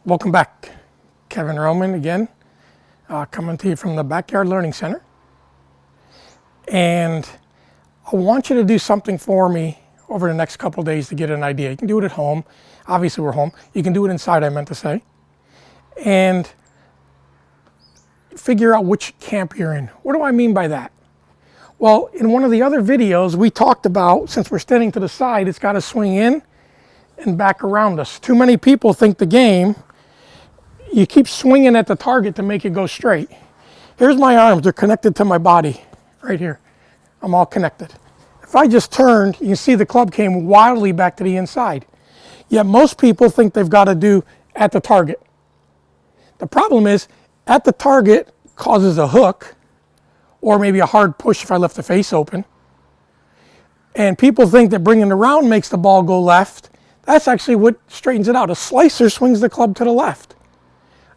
Welcome back. Kevin Roman again, coming to you from the Backyard Learning Center. And I want you to do something for me over the next couple days to get an idea. You can do it at home. Obviously, we're home. You can do it inside, I meant to say. And figure out which camp you're in. What do I mean by that? Well, in one of the other videos, we talked about, since we're standing to the side, it's got to swing in and back around us. Too many people think the game, you keep swinging at the target to make it go straight. Here's my arms. They're connected to my body right here. I'm all connected. If I just turned, you can see the club came wildly back to the inside. Yet most people think they've got to do at the target. The problem is, at the target causes a hook, or maybe a hard push if I left the face open. And people think that bringing it around makes the ball go left. That's actually what straightens it out. A slicer swings the club to the left.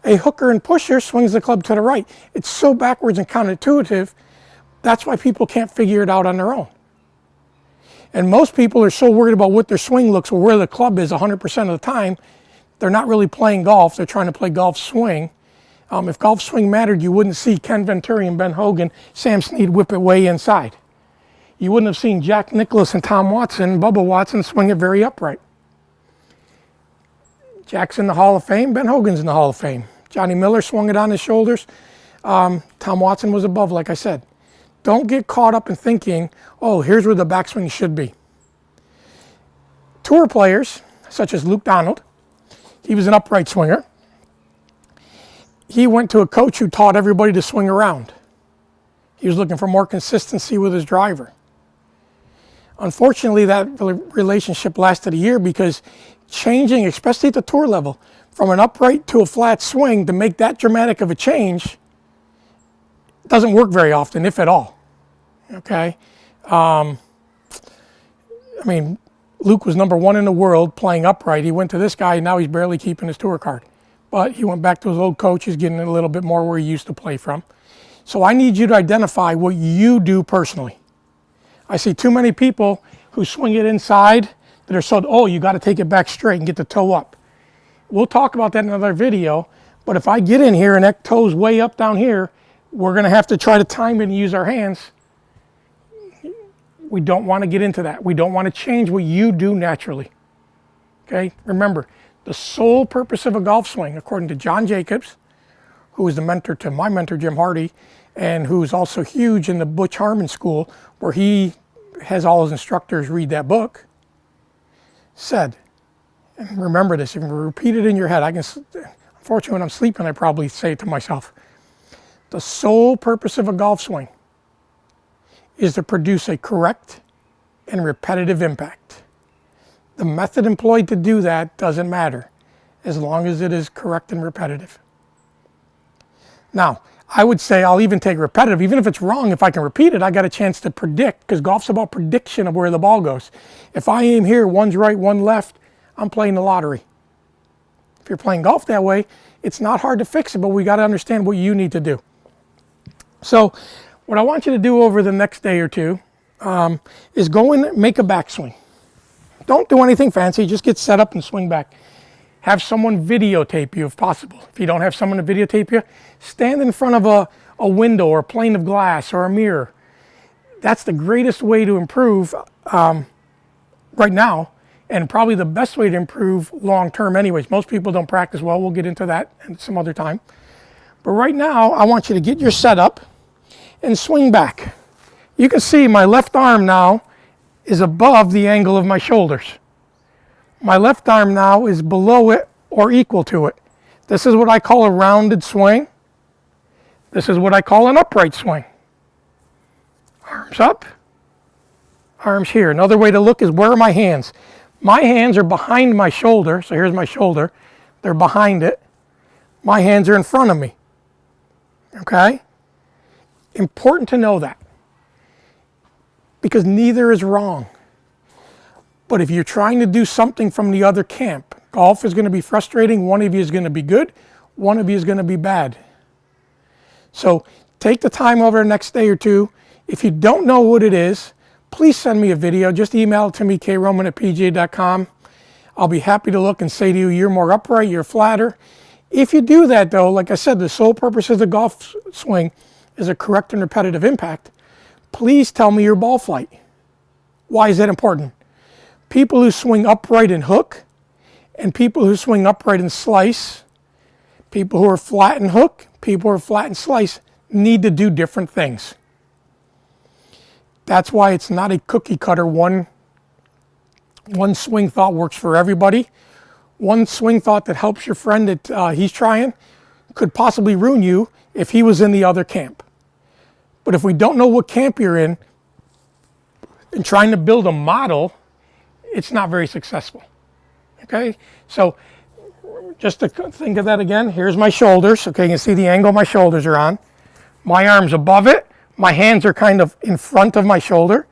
A hooker and pusher swings the club to the right. It's so backwards and counterintuitive. That's why people can't figure it out on their own. And most people are so worried about what their swing looks or where the club is 100% of the time, they're not really playing golf. They're trying to play golf swing. If golf swing mattered, you wouldn't see Ken Venturi and Ben Hogan, Sam Snead whip it way inside. You wouldn't have seen Jack Nicklaus and Tom Watson, Bubba Watson swing it very upright. Jack's in the Hall of Fame, Ben Hogan's in the Hall of Fame. Johnny Miller swung it on his shoulders. Tom Watson was above, like I said. Don't get caught up in thinking, oh, here's where the backswing should be. Tour players, such as Luke Donald, he was an upright swinger. He went to a coach who taught everybody to swing around. He was looking for more consistency with his driver. Unfortunately, that relationship lasted a year because changing, especially at the tour level, from an upright to a flat swing to make that dramatic of a change doesn't work very often, if at all. Okay? Luke was number one in the world playing upright. He went to this guy, and now he's barely keeping his tour card. But he went back to his old coach. He's getting a little bit more where he used to play from. So I need you to identify what you do personally. I see too many people who swing it inside that are so, oh, you got to take it back straight and get the toe up. We'll talk about that in another video, but if I get in here and that toe's way up down here, we're going to have to try to time it and use our hands. We don't want to get into that. We don't want to change what you do naturally. Okay? Remember, the sole purpose of a golf swing, according to John Jacobs, who is the mentor to my mentor, Jim Hardy, and who's also huge in the Butch Harmon School, where he has all his instructors read that book, said, and remember this, if you repeat it in your head, unfortunately when I'm sleeping, I probably say it to myself. The sole purpose of a golf swing is to produce a correct and repetitive impact. The method employed to do that doesn't matter, as long as it is correct and repetitive. Now, I would say I'll even take repetitive. Even if it's wrong, if I can repeat it, I got a chance to predict, because golf's about prediction of where the ball goes. If I aim here, one's right, one left, I'm playing the lottery. If you're playing golf that way, it's not hard to fix it, but we got to understand what you need to do. So what I want you to do over the next day or two is go and make a backswing. Don't do anything fancy, just get set up and swing back. Have someone videotape you if possible. If you don't have someone to videotape you, stand in front of a window or a pane of glass or a mirror. That's the greatest way to improve right now, and probably the best way to improve long term anyways. Most people don't practice well. We'll get into that some other time. But right now, I want you to get your setup and swing back. You can see my left arm now is above the angle of my shoulders. My left arm now is below it or equal to it. This is what I call a rounded swing. This is what I call an upright swing. Arms up, arms here. Another way to look is, where are my hands? My hands are behind my shoulder, so here's my shoulder. They're behind it. My hands are in front of me. Okay? Important to know that, because neither is wrong. But if you're trying to do something from the other camp, golf is going to be frustrating. One of you is going to be good. One of you is going to be bad. So take the time over the next day or two. If you don't know what it is, please send me a video. Just email it to me, kroman@pga.com. I'll be happy to look and say to you, you're more upright, you're flatter. If you do that though, like I said, the sole purpose of the golf swing is a correct and repetitive impact. Please tell me your ball flight. Why is that important? People who swing upright and hook, and people who swing upright and slice, people who are flat and hook, people who are flat and slice, need to do different things. That's why it's not a cookie cutter. One swing thought works for everybody. One swing thought that helps your friend that he's trying could possibly ruin you if he was in the other camp. But if we don't know what camp you're in and trying to build a model, it's not very successful. Okay, so just to think of that again, here's my shoulders. Okay, you can see the angle my shoulders are on. My arm's above it. My hands are kind of in front of my shoulder.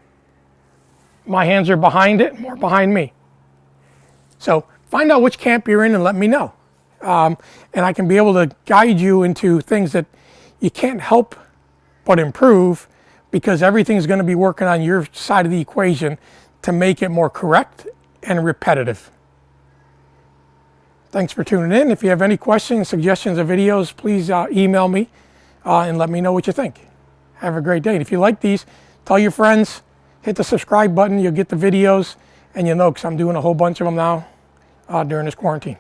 My hands are behind it, more behind me. So find out which camp you're in and let me know. And I can be able to guide you into things that you can't help but improve, because everything's going to be working on your side of the equation to make it more correct and repetitive. Thanks for tuning in. If you have any questions, suggestions of videos, please email me and let me know what you think. Have a great day. And if you like these, tell your friends, hit the subscribe button, you'll get the videos, and you'll know because I'm doing a whole bunch of them now during this quarantine.